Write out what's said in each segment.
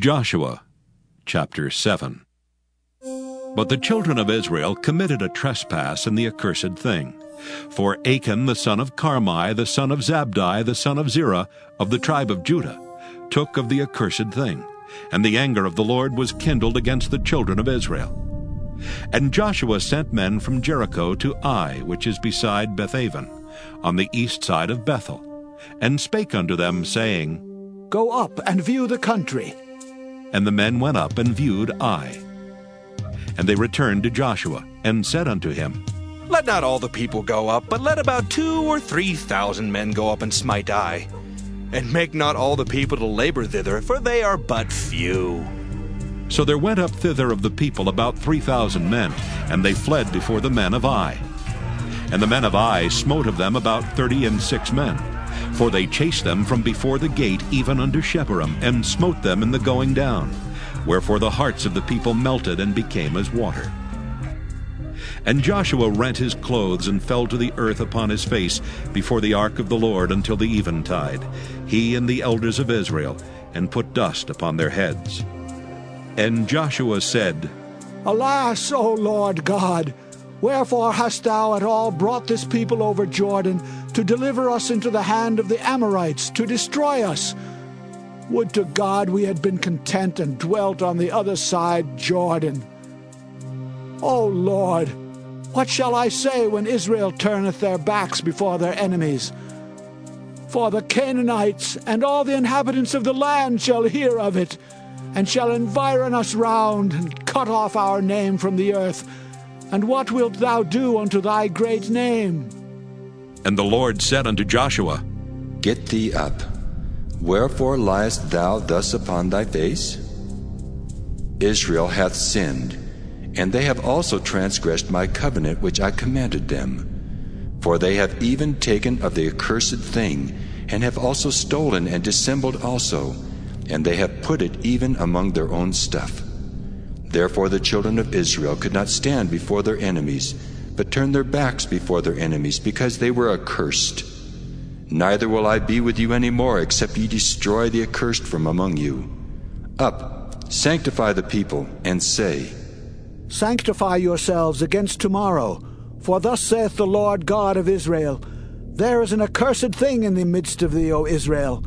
Joshua chapter 7. But the children of Israel committed a trespass in the accursed thing. For Achan the son of Carmi, the son of Zabdi, the son of Zerah, of the tribe of Judah, took of the accursed thing, and the anger of the Lord was kindled against the children of Israel. And Joshua sent men from Jericho to Ai, which is beside Bethaven, on the east side of Bethel, and spake unto them, saying, Go up and view the country. And the men went up and viewed Ai. And they returned to Joshua, and said unto him, Let not all the people go up, but let about 2,000 or 3,000 men go up and smite Ai. And make not all the people to labor thither, for they are but few. So there went up thither of the people about 3,000 men, and they fled before the men of Ai. And the men of Ai smote of them about 36 men, for they chased them from before the gate even unto Shebarim, and smote them in the going down. Wherefore the hearts of the people melted and became as water. And Joshua rent his clothes and fell to the earth upon his face before the ark of the Lord until the eventide, he and the elders of Israel, and put dust upon their heads. And Joshua said, Alas, O Lord God, wherefore hast thou at all brought this people over Jordan to deliver us into the hand of the Amorites, to destroy us? Would to God we had been content and dwelt on the other side Jordan. O Lord, what shall I say when Israel turneth their backs before their enemies? For the Canaanites and all the inhabitants of the land shall hear of it, and shall environ us round, and cut off our name from the earth. And what wilt thou do unto thy great name? And the Lord said unto Joshua, Get thee up. Wherefore liest thou thus upon thy face? Israel hath sinned, and they have also transgressed my covenant which I commanded them. For they have even taken of the accursed thing, and have also stolen and dissembled also, and they have put it even among their own stuff. Therefore the children of Israel could not stand before their enemies, but turned their backs before their enemies, because they were accursed. Neither will I be with you any more, except ye destroy the accursed from among you. Up, sanctify the people, and say, Sanctify yourselves against tomorrow, for thus saith the Lord God of Israel, There is an accursed thing in the midst of thee, O Israel.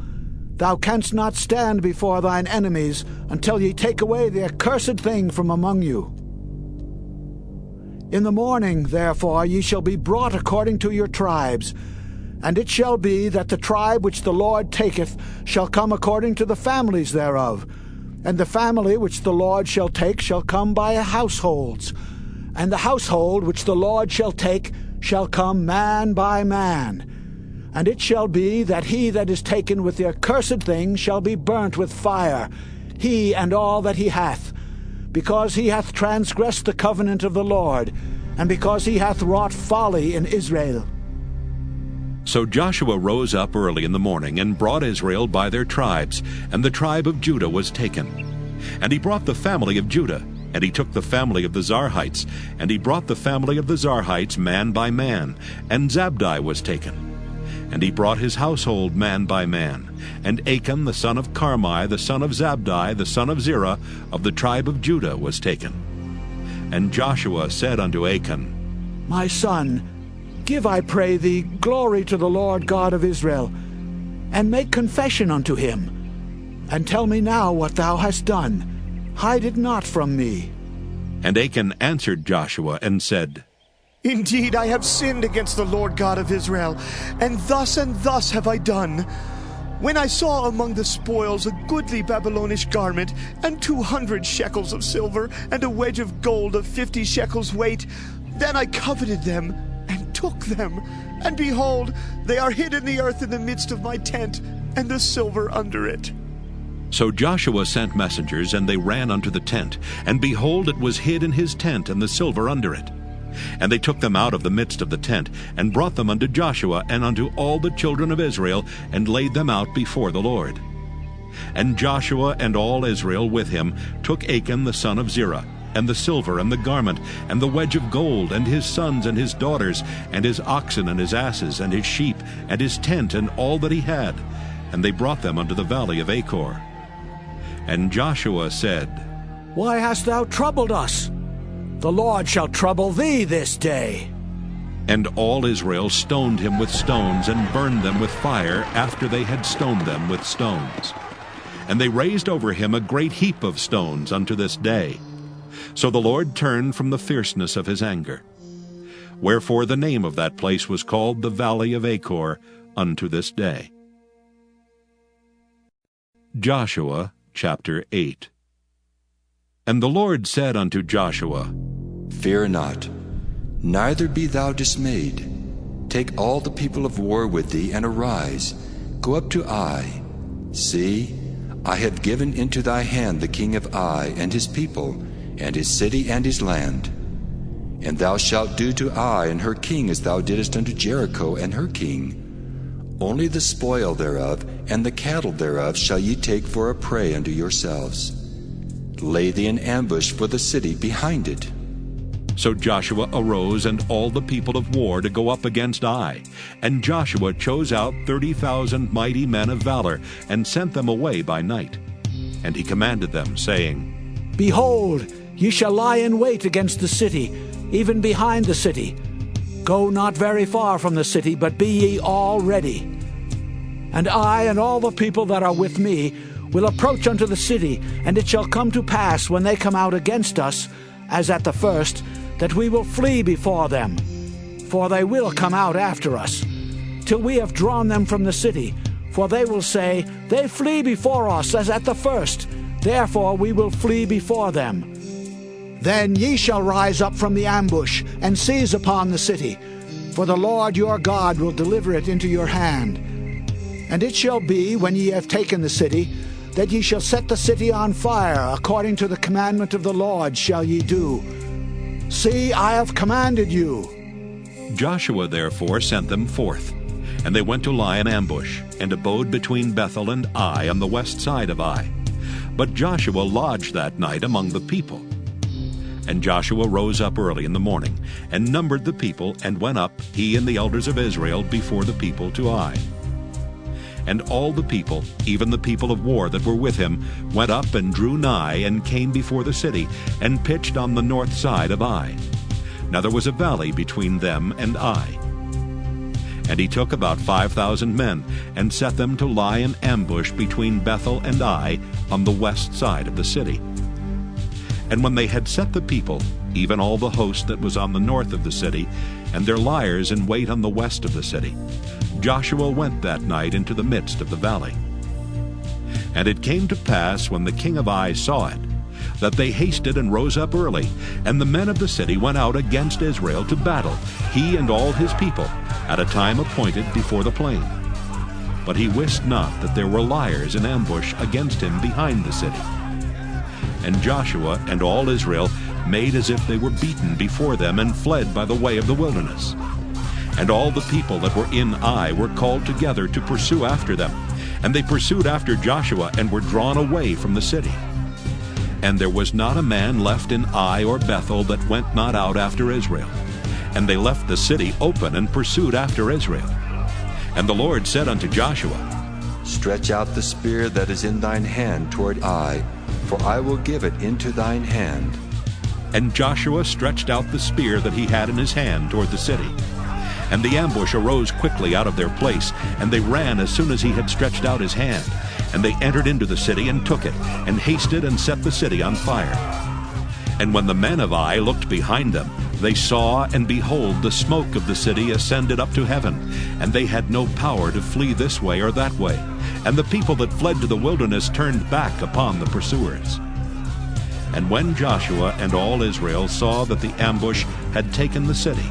Thou canst not stand before thine enemies until ye take away the accursed thing from among you. In the morning, therefore, ye shall be brought according to your tribes. And it shall be that the tribe which the Lord taketh shall come according to the families thereof. And the family which the Lord shall take shall come by households. And the household which the Lord shall take shall come man by man. And it shall be that he that is taken with the accursed thing shall be burnt with fire, he and all that he hath, because he hath transgressed the covenant of the Lord, and because he hath wrought folly in Israel. So Joshua rose up early in the morning, and brought Israel by their tribes, and the tribe of Judah was taken. And he brought the family of Judah, and he took the family of the Zarhites, and he brought the family of the Zarhites man by man, and Zabdi was taken. And he brought his household man by man, and Achan the son of Carmi, the son of Zabdi, the son of Zerah, of the tribe of Judah was taken. And Joshua said unto Achan, My son, give, I pray thee, glory to the Lord God of Israel, and make confession unto him. And tell me now what thou hast done. Hide it not from me. And Achan answered Joshua and said, Indeed, I have sinned against the Lord God of Israel, and thus have I done. When I saw among the spoils a goodly Babylonish garment, and 200 shekels of silver, and a wedge of gold of 50 shekels weight, then I coveted them, and took them. And behold, they are hid in the earth in the midst of my tent, and the silver under it. So Joshua sent messengers, and they ran unto the tent, and behold, it was hid in his tent, and the silver under it. And they took them out of the midst of the tent, and brought them unto Joshua and unto all the children of Israel, and laid them out before the Lord. And Joshua and all Israel with him took Achan the son of Zerah, and the silver, and the garment, and the wedge of gold, and his sons and his daughters, and his oxen and his asses, and his sheep, and his tent, and all that he had. And they brought them unto the valley of Achor. And Joshua said, Why hast thou troubled us? The Lord shall trouble thee this day. And all Israel stoned him with stones and burned them with fire after they had stoned them with stones. And they raised over him a great heap of stones unto this day. So the Lord turned from the fierceness of his anger. Wherefore the name of that place was called the Valley of Achor unto this day. Joshua chapter 8. And the Lord said unto Joshua, Fear not, neither be thou dismayed. Take all the people of war with thee, and arise, go up to Ai. See, I have given into thy hand the king of Ai, and his people, and his city, and his land. And thou shalt do to Ai and her king as thou didst unto Jericho and her king. Only the spoil thereof and the cattle thereof shall ye take for a prey unto yourselves. Lay thee an ambush for the city behind it. So Joshua arose and all the people of war to go up against Ai. And Joshua chose out 30,000 mighty men of valor, and sent them away by night. And he commanded them, saying, Behold, ye shall lie in wait against the city, even behind the city. Go not very far from the city, but be ye all ready. And I and all the people that are with me will approach unto the city, and it shall come to pass when they come out against us, as at the first, that we will flee before them. For they will come out after us, till we have drawn them from the city. For they will say, They flee before us as at the first, therefore we will flee before them. Then ye shall rise up from the ambush, and seize upon the city, for the Lord your God will deliver it into your hand. And it shall be, when ye have taken the city, that ye shall set the city on fire, according to the commandment of the Lord shall ye do. See, I have commanded you. Joshua therefore sent them forth, and they went to lie in ambush, and abode between Bethel and Ai on the west side of Ai. But Joshua lodged that night among the people. And Joshua rose up early in the morning, and numbered the people, and went up, he and the elders of Israel, before the people to Ai. And all the people, even the people of war that were with him, went up and drew nigh, and came before the city, and pitched on the north side of Ai. Now there was a valley between them and Ai. And he took about 5,000 men, and set them to lie in ambush between Bethel and Ai on the west side of the city. And when they had set the people, even all the host that was on the north of the city, and their liers in wait on the west of the city, Joshua went that night into the midst of the valley. And it came to pass, when the king of Ai saw it, that they hasted and rose up early, and the men of the city went out against Israel to battle, he and all his people, at a time appointed before the plain. But he wist not that there were liers in ambush against him behind the city. And Joshua and all Israel made as if they were beaten before them, and fled by the way of the wilderness. And all the people that were in Ai were called together to pursue after them. And they pursued after Joshua, and were drawn away from the city. And there was not a man left in Ai or Bethel that went not out after Israel. And they left the city open, and pursued after Israel. And the Lord said unto Joshua, Stretch out the spear that is in thine hand toward Ai, for I will give it into thine hand. And Joshua stretched out the spear that he had in his hand toward the city. And the ambush arose quickly out of their place, and they ran as soon as he had stretched out his hand. And they entered into the city, and took it, and hasted and set the city on fire. And when the men of Ai looked behind them, they saw, and behold, the smoke of the city ascended up to heaven, and they had no power to flee this way or that way. And the people that fled to the wilderness turned back upon the pursuers. And when Joshua and all Israel saw that the ambush had taken the city,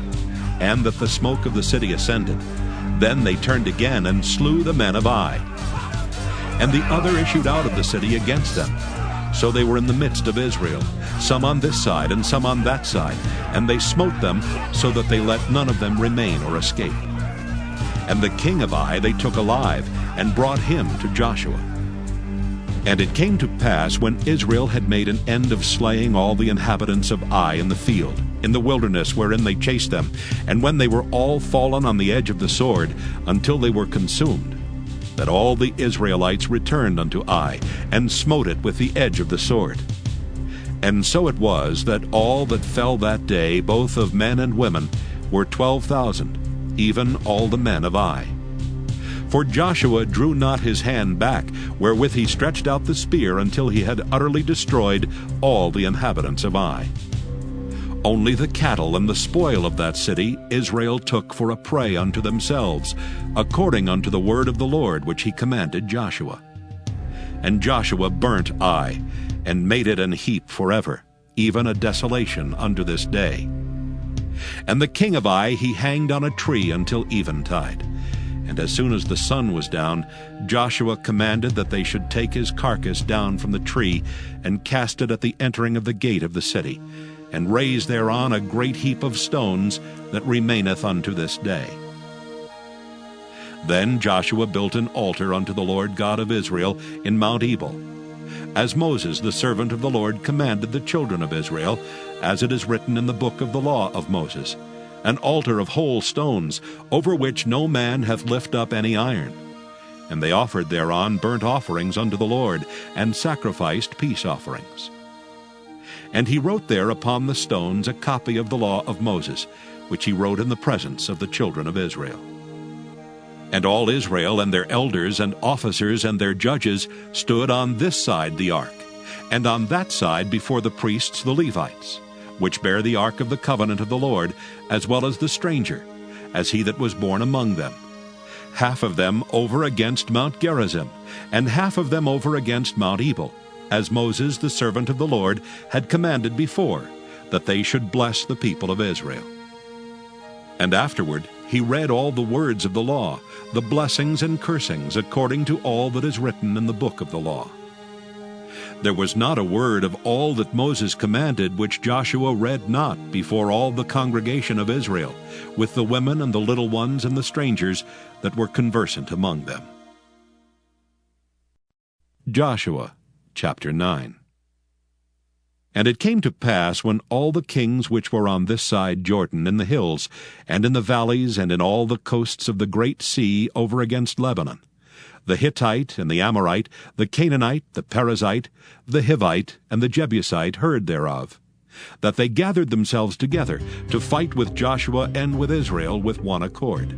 and that the smoke of the city ascended, then they turned again, and slew the men of Ai. And the other issued out of the city against them. So they were in the midst of Israel, some on this side and some on that side, and they smote them, so that they let none of them remain or escape. And the king of Ai they took alive, and brought him to Joshua. And it came to pass, when Israel had made an end of slaying all the inhabitants of Ai in the field, in the wilderness wherein they chased them, and when they were all fallen on the edge of the sword, until they were consumed, that all the Israelites returned unto Ai, and smote it with the edge of the sword. And so it was that all that fell that day, both of men and women, were 12,000, even all the men of Ai. For Joshua drew not his hand back, wherewith he stretched out the spear, until he had utterly destroyed all the inhabitants of Ai. Only the cattle and the spoil of that city Israel took for a prey unto themselves, according unto the word of the Lord which he commanded Joshua. And Joshua burnt Ai, and made it an heap forever, even a desolation unto this day. And the king of Ai he hanged on a tree until eventide. And as soon as the sun was down, Joshua commanded that they should take his carcass down from the tree, and cast it at the entering of the gate of the city, and raise thereon a great heap of stones that remaineth unto this day. Then Joshua built an altar unto the Lord God of Israel in Mount Ebal, as Moses the servant of the Lord commanded the children of Israel, as it is written in the book of the law of Moses, an altar of whole stones, over which no man hath lift up any iron. And they offered thereon burnt offerings unto the Lord, and sacrificed peace offerings. And he wrote there upon the stones a copy of the law of Moses, which he wrote in the presence of the children of Israel. And all Israel and their elders and officers and their judges stood on this side the ark, and on that side before the priests the Levites, which bear the ark of the covenant of the Lord, as well as the stranger, as he that was born among them. Half of them over against Mount Gerizim, and half of them over against Mount Ebal, as Moses the servant of the Lord had commanded before, that they should bless the people of Israel. And afterward he read all the words of the law, the blessings and cursings, according to all that is written in the book of the law. There was not a word of all that Moses commanded which Joshua read not before all the congregation of Israel, with the women and the little ones and the strangers that were conversant among them. Joshua chapter 9. And it came to pass, when all the kings which were on this side Jordan, in the hills, and in the valleys, and in all the coasts of the great sea over against Lebanon, the Hittite and the Amorite, the Canaanite, the Perizzite, the Hivite, and the Jebusite heard thereof, that they gathered themselves together to fight with Joshua and with Israel with one accord.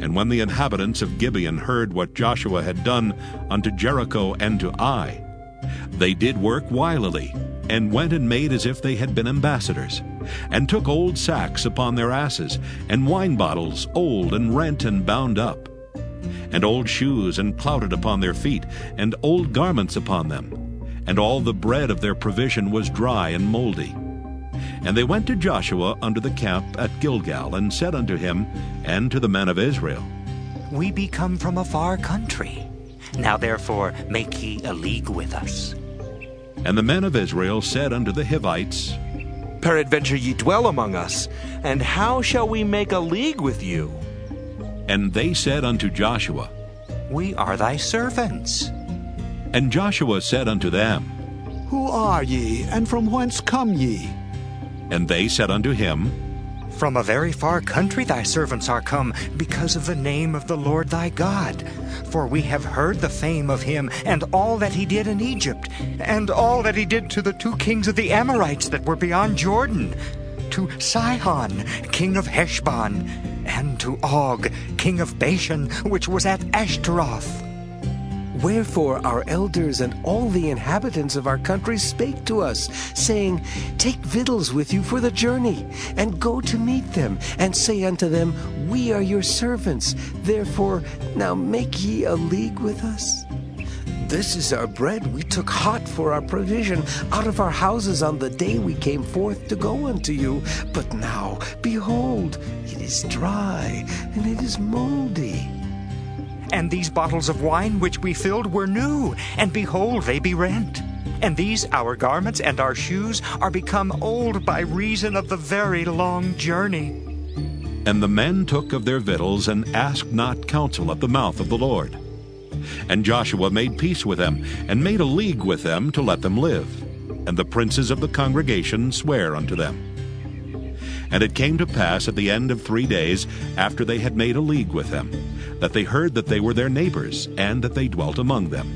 And when the inhabitants of Gibeon heard what Joshua had done unto Jericho and to Ai, they did work wilily, and went and made as if they had been ambassadors, and took old sacks upon their asses, and wine bottles old and rent and bound up, and old shoes and clouted upon their feet, and old garments upon them, and all the bread of their provision was dry and moldy. And they went to Joshua unto the camp at Gilgal, and said unto him and to the men of Israel, We be come from a far country. Now therefore make ye a league with us. And the men of Israel said unto the Hivites, Peradventure ye dwell among us, and how shall we make a league with you? And they said unto Joshua, We are thy servants. And Joshua said unto them, Who are ye, and from whence come ye? And they said unto him, From a very far country thy servants are come, because of the name of the Lord thy God. For we have heard the fame of him, and all that he did in Egypt, and all that he did to the 2 kings of the Amorites that were beyond Jordan, to Sihon, king of Heshbon, and to Og, king of Bashan, which was at Ashtaroth. Wherefore our elders and all the inhabitants of our country spake to us, saying, Take victuals with you for the journey, and go to meet them, and say unto them, We are your servants, therefore now make ye a league with us. This is our bread we took hot for our provision out of our houses on the day we came forth to go unto you. But now, behold, it is dry, and it is moldy. And these bottles of wine which we filled were new, and behold, they be rent. And these our garments and our shoes are become old by reason of the very long journey. And the men took of their victuals, and asked not counsel at the mouth of the Lord. And Joshua made peace with them, and made a league with them to let them live. And the princes of the congregation sware unto them. And it came to pass at the end of 3 days, after they had made a league with them, that they heard that they were their neighbors, and that they dwelt among them.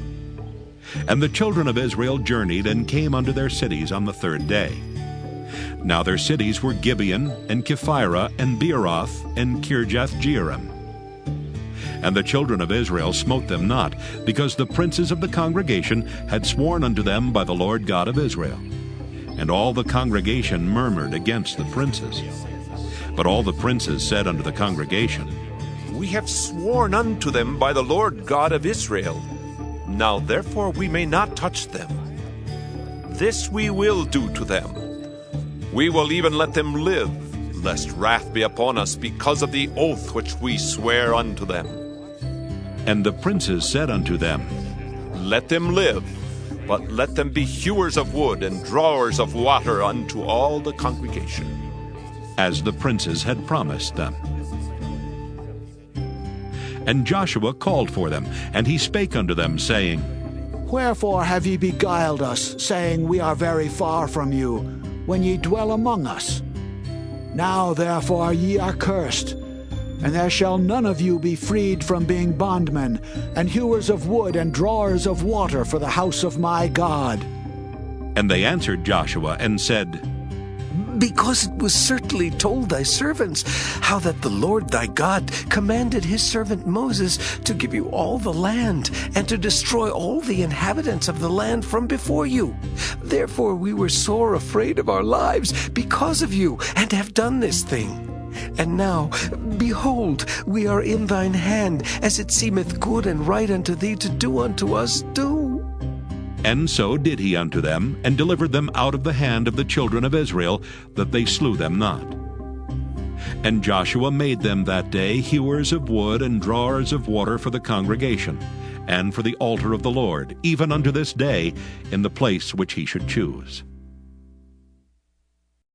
And the children of Israel journeyed and came unto their cities on the 3rd day. Now their cities were Gibeon, and Kephirah, and Beeroth, and Kirjath-jearim. And the children of Israel smote them not, because the princes of the congregation had sworn unto them by the Lord God of Israel. And all the congregation murmured against the princes. But all the princes said unto the congregation, We have sworn unto them by the Lord God of Israel. Now therefore we may not touch them. This we will do to them. We will even let them live, lest wrath be upon us because of the oath which we swear unto them. And the princes said unto them, Let them live, but let them be hewers of wood and drawers of water unto all the congregation. as the princes had promised them. And Joshua called for them, and he spake unto them, saying, Wherefore have ye beguiled us, saying, We are very far from you, when ye dwell among us? Now therefore ye are cursed, and there shall none of you be freed from being bondmen, and hewers of wood, and drawers of water for the house of my God. And they answered Joshua, and said, Because it was certainly told thy servants how that the Lord thy God commanded his servant Moses to give you all the land, and to destroy all the inhabitants of the land from before you. Therefore we were sore afraid of our lives because of you, and have done this thing. And now, behold, we are in thine hand, as it seemeth good and right unto thee to do unto us, do. And so did he unto them, and delivered them out of the hand of the children of Israel, that they slew them not. And Joshua made them that day hewers of wood and drawers of water for the congregation, and for the altar of the Lord, even unto this day, in the place which he should choose.